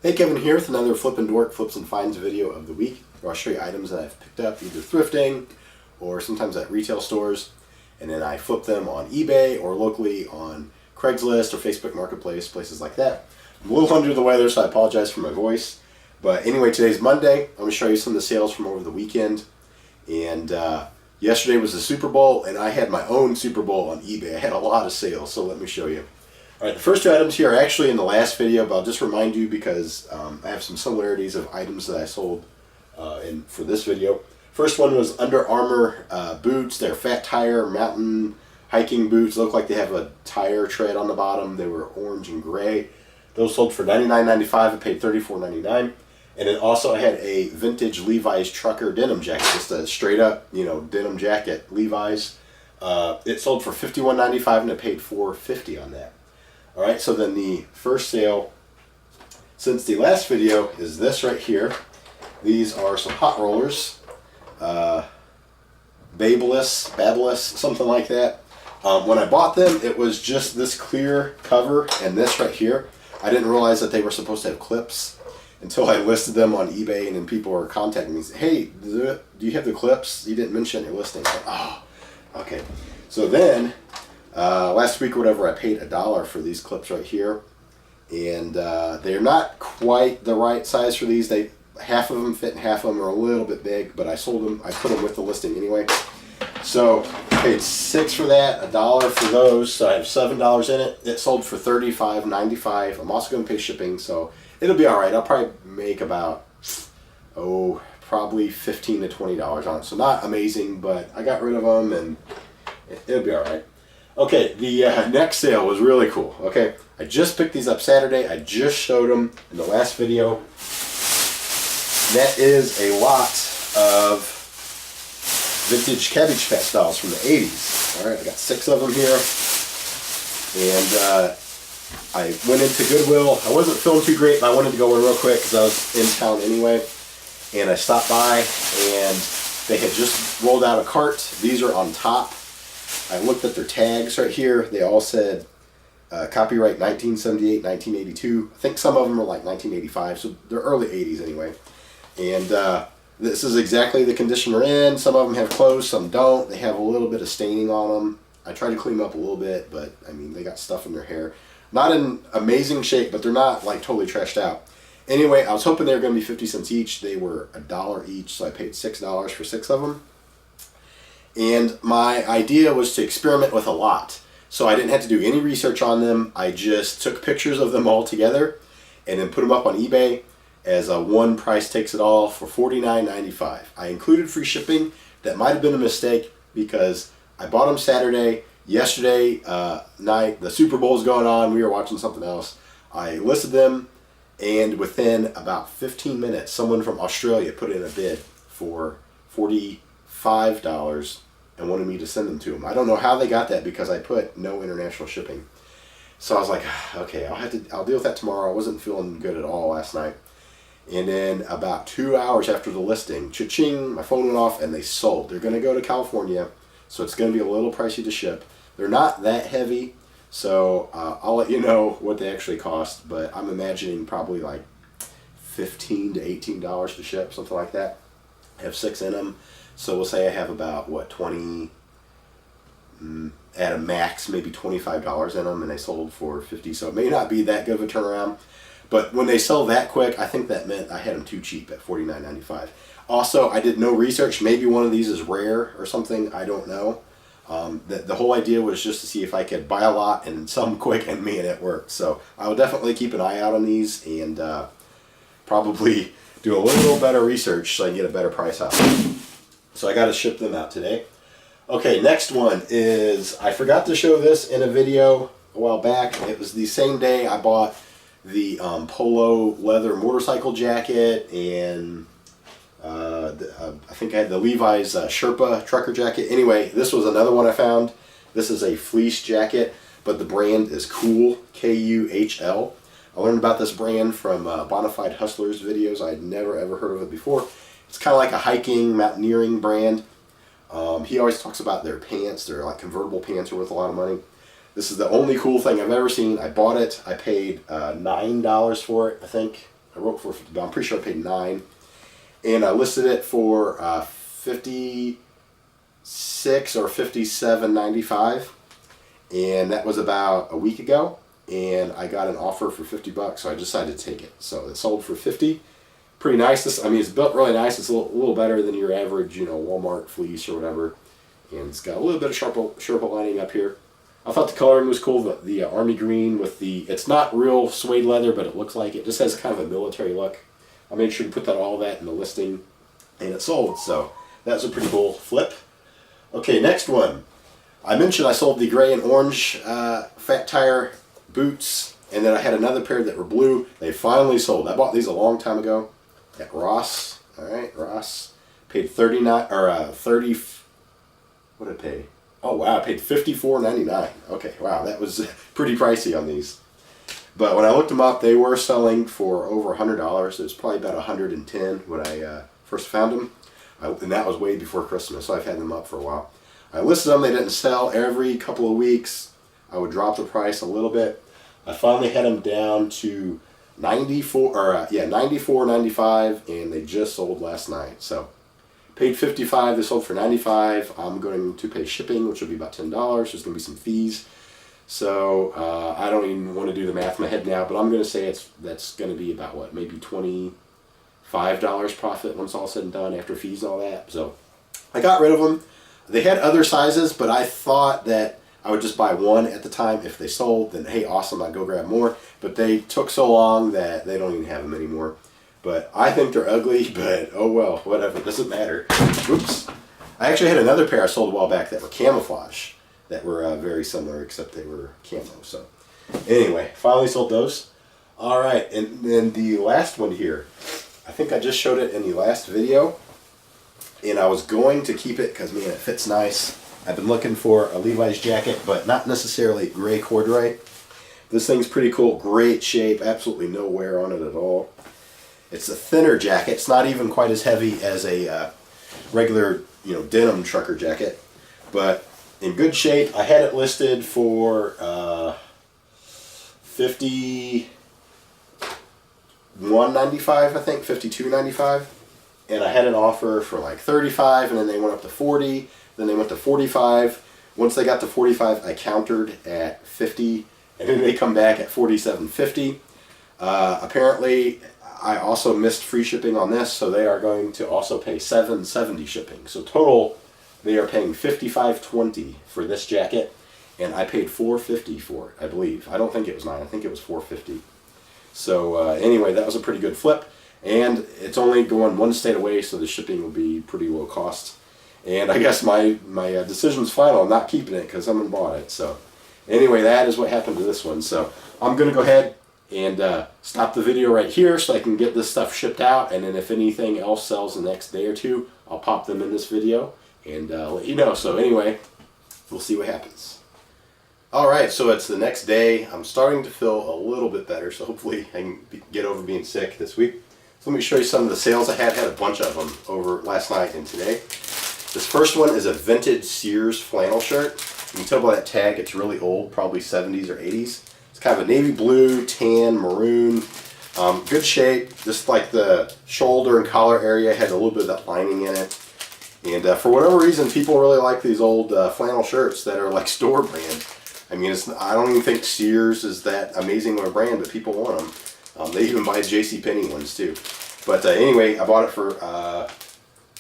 Hey, Kevin here with another Flippin' Dork Flips and Finds video of the week, where I'll show you items that I've picked up either thrifting or sometimes at retail stores, and then I flip them on eBay or locally on Craigslist or Facebook Marketplace, places like that. I'm a little under the weather, so I apologize for my voice. But anyway, today's Monday. I'm going to show you some of the sales from over the weekend. And yesterday was the Super Bowl, and I had my own Super Bowl on eBay. I had a lot of sales, so let me show you. All right, the first two items here are actually in the last video, but I'll just remind you because I have some similarities of items that I sold for this video. First one was Under Armour boots. They're fat tire mountain hiking boots. Look like they have a tire tread on the bottom. They were orange and gray. Those sold for $99.95. I paid $34.99. And then also I had a vintage Levi's trucker denim jacket, just a straight up, denim jacket, Levi's. It sold for $51.95 and I paid $4.50 on that. All right, so then the first sale since the last video is this right here. These are some hot rollers, Babeless, something like that. When I bought them, it was just this clear cover and this right here. I didn't realize that they were supposed to have clips until I listed them on eBay, and then people were contacting me and said, hey, do you have the clips? You didn't mention your listing. Like, oh, okay. So then, last week or whatever, I paid $1 for these clips right here. And they're not quite the right size for these. Half of them fit and half of them are a little bit big, but I sold them. I put them with the listing anyway. So I paid $6 for that, $1 for those, so I have $7 in it. It sold for $35.95. I'm also going to pay shipping, so it'll be all right. I'll probably make about, probably $15 to $20 on it. So not amazing, but I got rid of them, and it'll be all right. Okay, the next sale was really cool. Okay, I just picked these up Saturday. I just showed them in the last video. That is a lot of vintage Cabbage Patch dolls from the 80s. All right, I got 6 of them here. And I went into Goodwill. I wasn't feeling too great, but I wanted to go in real quick because I was in town anyway. And I stopped by, and they had just rolled out a cart. These are on top. I looked at their tags right here. They all said copyright 1978, 1982. I think some of them are like 1985, so they're early 80s anyway. And this is exactly the condition they're in. Some of them have clothes, some don't. They have a little bit of staining on them. I tried to clean them up a little bit, but I mean, they got stuff in their hair. Not in amazing shape, but they're not like totally trashed out. Anyway, I was hoping they were going to be 50 cents each. They were $1 each, so I paid $6 for 6 of them. And my idea was to experiment with a lot. So I didn't have to do any research on them. I just took pictures of them all together and then put them up on eBay as a one price takes it all for $49.95. I included free shipping. That might have been a mistake because I bought them Saturday. Yesterday night, the Super Bowl was going on. We were watching something else. I listed them, and within about 15 minutes, someone from Australia put in a bid for $45 and wanted me to send them to them. I don't know how they got that because I put no international shipping. So I was like, okay, I'll deal with that tomorrow. I wasn't feeling good at all last night. And then about 2 hours after the listing, cha-ching, my phone went off and they sold. They're going to go to California, so it's going to be a little pricey to ship. They're not that heavy, so I'll let you know what they actually cost, but I'm imagining probably like $15 to $18 to ship, something like that. I have 6 in them, so we'll say I have about, 20, at a max, maybe $25 in them, and they sold for $50, so it may not be that good of a turnaround. But when they sell that quick, I think that meant I had them too cheap at $49.95. Also, I did no research. Maybe one of these is rare or something. I don't know. The whole idea was just to see if I could buy a lot and sell them quick, and man, it worked. So I will definitely keep an eye out on these and probably do a little better research so I can get a better price out. So I got to ship them out today. Okay, next one is, I forgot to show this in a video a while back. It was the same day I bought the polo leather motorcycle jacket, and I think I had the Levi's Sherpa trucker jacket. Anyway, this was another one I found. This is a fleece jacket, but the brand is Cool, K-U-H-L. I learned about this brand from Bonafide Hustlers videos. I'd never ever heard of it before. It's kind of like a hiking, mountaineering brand. He always talks about their pants. They're like convertible pants are worth a lot of money. This is the only cool thing I've ever seen. I bought it. I paid $9 for it, I think. I wrote 450, but I'm pretty sure I paid $9. And I listed it for $56 or $57.95, and that was about a week ago. And I got an offer for $50, so I decided to take it. So it sold for $50. Pretty nice. This, I mean, it's built really nice. It's a little better than your average, you know, Walmart fleece or whatever. And it's got a little bit of Sherpa lining up here. I thought the coloring was cool. The army green with the, it's not real suede leather, but it looks like it. Just has kind of a military look. I made sure to put all that in the listing, and it sold. So that's a pretty cool flip. Okay, next one. I mentioned I sold the gray and orange fat tire boots, and then I had another pair that were blue. They finally sold. I bought these a long time ago at Ross. All right, Ross. Paid 39 or 30. What did I pay? Oh wow, I paid $54.99. Okay, wow, that was pretty pricey on these. But when I looked them up, they were selling for over $100. It was probably about $110 when I first found them, and that was way before Christmas. So I've had them up for a while. I listed them. They didn't sell. Every couple of weeks, I would drop the price a little bit. I finally had them down to $94.95, and they just sold last night. So paid $55. They sold for $95. I'm going to pay shipping, which will be about $10. There's going to be some fees. So I don't even want to do the math in my head now, but I'm going to say that's going to be about what, maybe $25 profit once all said and done after fees and all that. So I got rid of them. They had other sizes, but I thought that I would just buy one at the time. If they sold, then hey, awesome, I'd go grab more. But they took so long that they don't even have them anymore. But I think they're ugly, but oh well, whatever, it doesn't matter. Oops. I actually had another pair I sold a while back that were camouflage, that were very similar, except they were camo. So anyway, finally sold those. All right, and then the last one here, I think I just showed it in the last video, and I was going to keep it because, man, it fits nice. I've been looking for a Levi's jacket, but not necessarily gray corduroy. This thing's pretty cool, great shape, absolutely no wear on it at all. It's a thinner jacket. It's not even quite as heavy as a regular, you know, denim trucker jacket, but in good shape. I had it listed for $51.95, I think, $52.95, and I had an offer for like $35, and then they went up to $40, then they went to $45. Once they got to $45, I countered at $50, and then they come back at $47.50. Apparently, I also missed free shipping on this, so they are going to also pay $7.70 shipping. So total, they are paying $55.20 for this jacket, and I paid $4.50 for it, I believe. I don't think it was $9. I think it was $4.50. So anyway, that was a pretty good flip, and it's only going one state away, so the shipping will be pretty low cost. And I guess my decision's final. I'm not keeping it because someone bought it. So anyway, that is what happened to this one. So I'm going to go ahead and stop the video right here so I can get this stuff shipped out, and then if anything else sells the next day or two, I'll pop them in this video and let you know. So anyway, we'll see what happens. Alright, so it's the next day. I'm starting to feel a little bit better, so hopefully I can get over being sick this week. So let me show you some of the sales I had. I had a bunch of them over last night and today. This first one is a vintage Sears flannel shirt. You can tell by that tag it's really old, probably 70s or 80s. It's kind of a navy blue, tan, maroon, good shape. Just like the shoulder and collar area had a little bit of that lining in it. And for whatever reason, people really like these old flannel shirts that are like store brand. I mean, I don't even think Sears is that amazing of a brand, but people want them. They even buy JCPenney ones too. But anyway, I bought it for, let's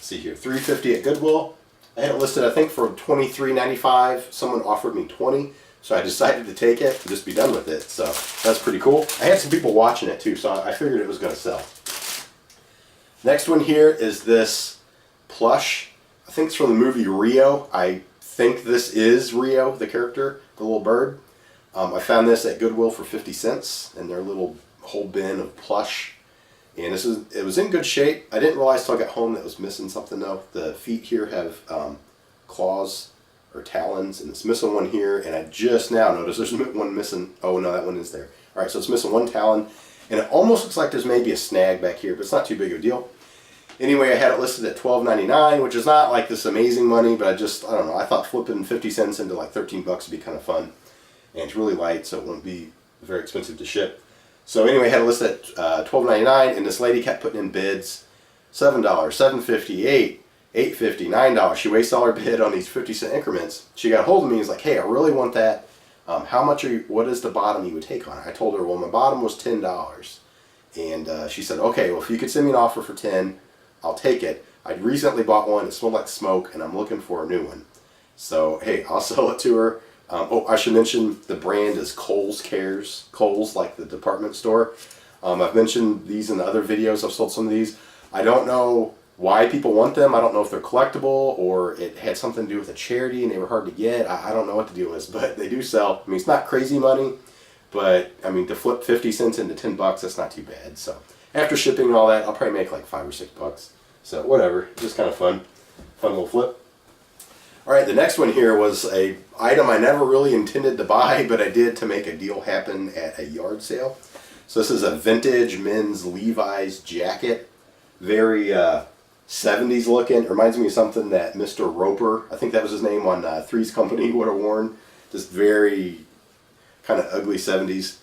see here, $3.50 at Goodwill. I had it listed, I think, for $23.95. Someone offered me $20, so I decided to take it and just be done with it. So that's pretty cool. I had some people watching it too, so I figured it was going to sell. Next one here is this plush. I think it's from the movie Rio. I think this is Rio, the character, the little bird. I found this at Goodwill for 50 cents in their little whole bin of plush. And it was in good shape. I didn't realize till I got home that it was missing something though. The feet here have claws or talons, and it's missing one here. And I just now noticed there's one missing. Oh no, that one is there. All right, so it's missing one talon, and it almost looks like there's maybe a snag back here, but it's not too big of a deal. Anyway, I had it listed at $12.99, which is not like this amazing money, but I don't know, I thought flipping 50 cents into like 13 bucks would be kind of fun. And it's really light, so it won't be very expensive to ship. So anyway, I had it listed at $12.99, and this lady kept putting in bids. $7, $7.58, $8.50, $9. She wasted all her bid on these 50-cent increments. She got a hold of me and was like, hey, I really want that. How much are you, what is the bottom you would take on it? I told her, well, my bottom was $10. And she said, okay, well, if you could send me an offer for 10, I'll take it. I recently bought one. It smelled like smoke, and I'm looking for a new one. So, hey, I'll sell it to her. Oh, I should mention the brand is Kohl's Cares. Kohl's, like the department store. I've mentioned these in the other videos. I've sold some of these. I don't know why people want them. I don't know if they're collectible or it had something to do with a charity and they were hard to get. I don't know what the deal is, but they do sell. I mean, it's not crazy money, but I mean, to flip 50 cents into $10, that's not too bad. So after shipping and all that, I'll probably make like $5 or $6. So whatever, just kind of fun little flip. All right, the next one here was a item I never really intended to buy, but I did to make a deal happen at a yard sale. So this is a vintage men's Levi's jacket. Very 70s looking. It reminds me of something that Mr. Roper, I think that was his name, on Three's Company would have worn. Just very kind of ugly 70s.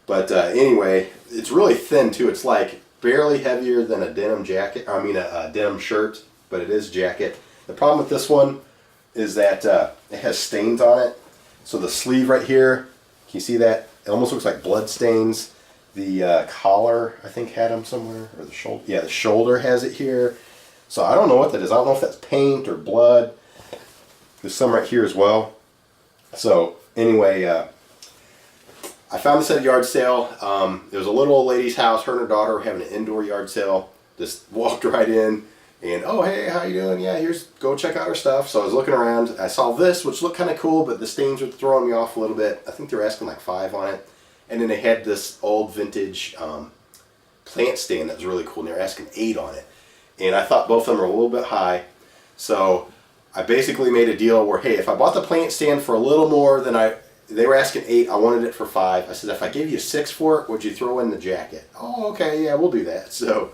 But anyway, it's really thin too. It's like barely heavier than a denim jacket. I mean a denim shirt, but it is jacket. The problem with this one is that it has stains on it. So the sleeve right here, can you see that? It almost looks like blood stains. The collar, I think, had them somewhere, or the shoulder. Yeah, the shoulder has it here. So I don't know what that is. I don't know if that's paint or blood. There's some right here as well. So anyway, I found this at a yard sale. It was a little old lady's house. Her and her daughter were having an indoor yard sale. Just walked right in and, oh, hey, how you doing? Yeah, go check out our stuff. So I was looking around. I saw this, which looked kind of cool, but the stains were throwing me off a little bit. I think they were asking like $5 on it. And then they had this old vintage plant stand that was really cool, and they were asking $8 on it. And I thought both of them were a little bit high. So I basically made a deal where, hey, if I bought the plant stand for a little more than they were asking $8, I wanted it for $5. I said, if I gave you $6 for it, would you throw in the jacket? Oh, okay, yeah, we'll do that. So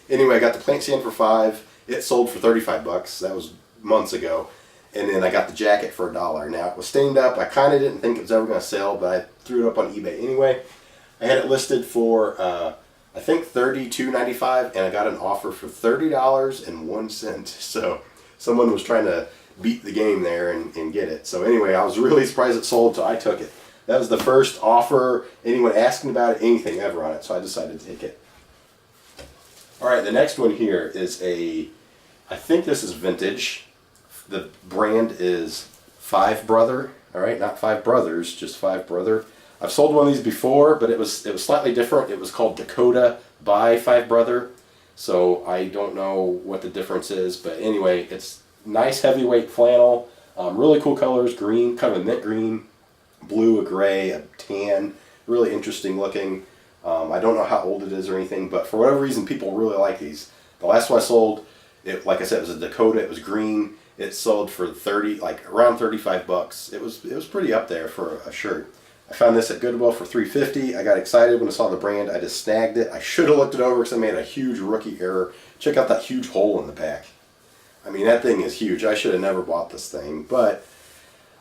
anyway, I got the plant stand for $5. It sold for $35. That was months ago. And then I got the jacket for $1. Now, it was stained up. I kind of didn't think it was ever going to sell, but I threw it up on eBay anyway. I had it listed for, I think, $32.95, and I got an offer for $30.01. So someone was trying to beat the game there and get it. So anyway, I was really surprised it sold, so I took it. That was the first offer anyone asking about it, anything ever on it, so I decided to take it. All right, the next one here is I think this is vintage. The brand is Five Brother. All right, not Five Brothers, just Five Brother. I've sold one of these before, but it was slightly different. It was called Dakota by Five Brother. So I don't know what the difference is, but anyway, it's nice heavyweight flannel. Really cool colors: green, kind of a mint green, blue, a gray, a tan. Really interesting looking. I don't know how old it is or anything, but for whatever reason, people really like these. The last one I sold, like I said, it was a Dakota. It was green. It sold for around $35. It was pretty up there for a shirt. I found this at Goodwill for $3.50. I got excited when I saw the brand. I just snagged it. I should have looked it over because I made a huge rookie error. Check out that huge hole in the back. I mean, that thing is huge. I should have never bought this thing, but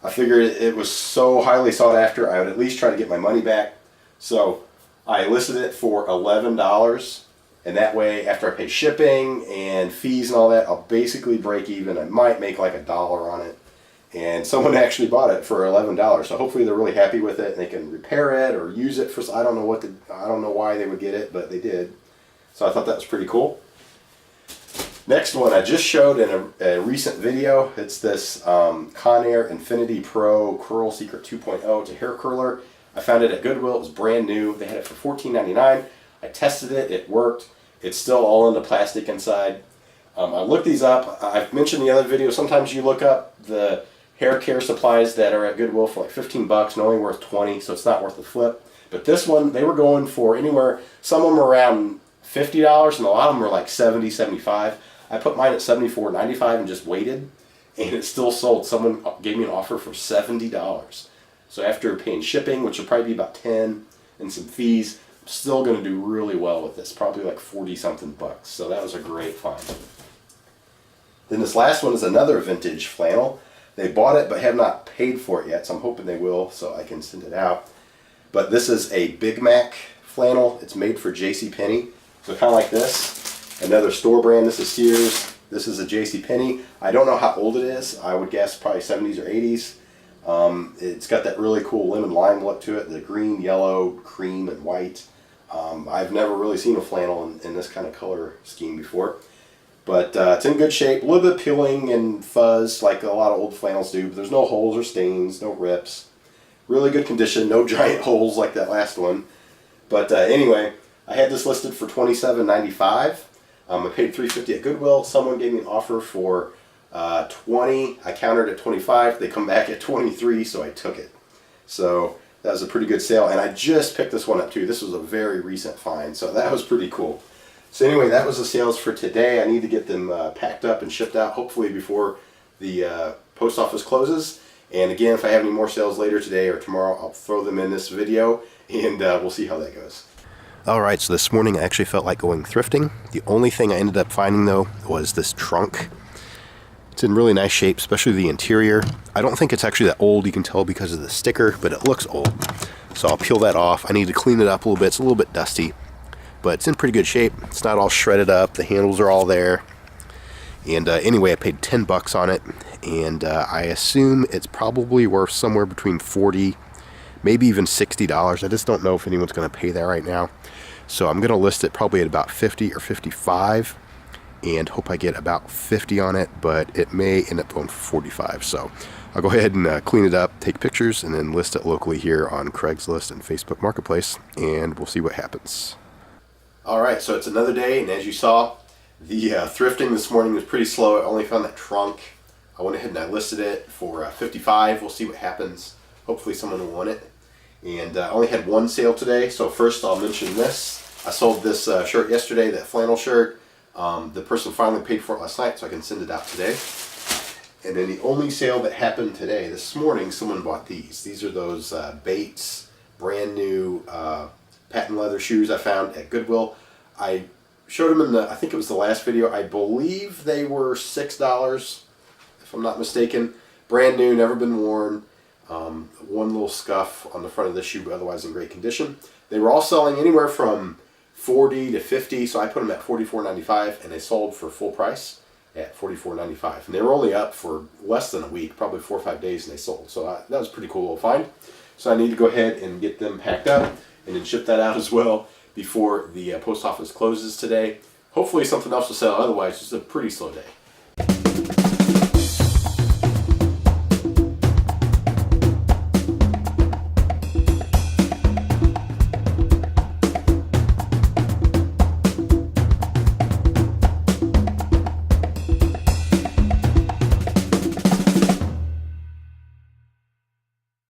I figured it was so highly sought after, I would at least try to get my money back. So I listed it for $11. And that way, after I pay shipping and fees and all that, I'll basically break even. I might make like $1 on it. And someone actually bought it for $11. So hopefully they're really happy with it and they can repair it or use it for, I don't know why they would get it, but they did. So I thought that was pretty cool. Next one I just showed in a recent video. It's this Conair Infinity Pro Curl Secret 2.0. It's a hair curler. I found it at Goodwill. It was brand new. They had it for $14.99. I tested it. It worked. It's still all in the plastic inside. I looked these up. I've mentioned in the other video, sometimes you look up the hair care supplies that are at Goodwill for like $15 and only worth $20, so it's not worth the flip. But this one, they were going for anywhere, some of them were around $50 and a lot of them were like $70, $75. I put mine at $74.95 and just waited, and it still sold. Someone gave me an offer for $70. So after paying shipping, which will probably be about $10, and some fees, I'm still going to do really well with this, probably like 40-something bucks. So that was a great find. Then this last one is another vintage flannel. They bought it but have not paid for it yet, so I'm hoping they will so I can send it out. But this is a Big Mac flannel. It's made for JCPenney. So kind of like this. Another store brand. This is Sears. This is a JCPenney. I don't know how old it is. I would guess probably 70s or 80s. It's got that really cool lemon lime look to it. The green, yellow, cream, and white. I've never really seen a flannel in this kind of color scheme before. But it's in good shape. A little bit peeling and fuzz like a lot of old flannels do. But there's no holes or stains, no rips. Really good condition. No giant holes like that last one. But anyway, I had this listed for $27.95. I paid $3.50 at Goodwill. Someone gave me an offer for $20. I countered at $25. They come back at $23, so I took it. So that was a pretty good sale. And I just picked this one up too. This was a very recent find, so that was pretty cool. So anyway, that was the sales for today. I need to get them packed up and shipped out, hopefully before the post office closes. And again, if I have any more sales later today or tomorrow, I'll throw them in this video, and we'll see how that goes. Alright, so this morning I actually felt like going thrifting. The only thing I ended up finding, though, was this trunk. It's in really nice shape, especially the interior. I don't think it's actually that old, you can tell because of the sticker, but it looks old. So I'll peel that off. I need to clean it up a little bit. It's a little bit dusty, but it's in pretty good shape. It's not all shredded up. The handles are all there. And anyway, I paid $10 on it, and I assume it's probably worth somewhere between $40, maybe even $60. I just don't know if anyone's going to pay that right now. So I'm going to list it probably at about $50 or $55, and hope I get about $50 on it, but it may end up going for $45. So I'll go ahead and clean it up, take pictures, and then list it locally here on Craigslist and Facebook Marketplace, and we'll see what happens. Alright, so it's another day, and as you saw, the thrifting this morning was pretty slow. I only found that trunk. I went ahead and I listed it for $55. We'll see what happens. Hopefully someone will want it. And I only had one sale today, so first I'll mention this. I sold this shirt yesterday, that flannel shirt. The person finally paid for it last night, so I can send it out today. And then the only sale that happened today, this morning, someone bought these. These are those Bates brand new patent leather shoes I found at Goodwill. I showed them in I think it was the last video. I believe they were $6, if I'm not mistaken. Brand new, never been worn. One little scuff on the front of the shoe, but otherwise in great condition. They were all selling anywhere from $40 to $50, so I put them at $44.95, and they sold for full price at $44.95. And they were only up for less than a week, probably 4 or 5 days, and they sold. So that was a pretty cool little find. So I need to go ahead and get them packed up and then ship that out as well before the post office closes today. Hopefully something else will sell, otherwise it's a pretty slow day.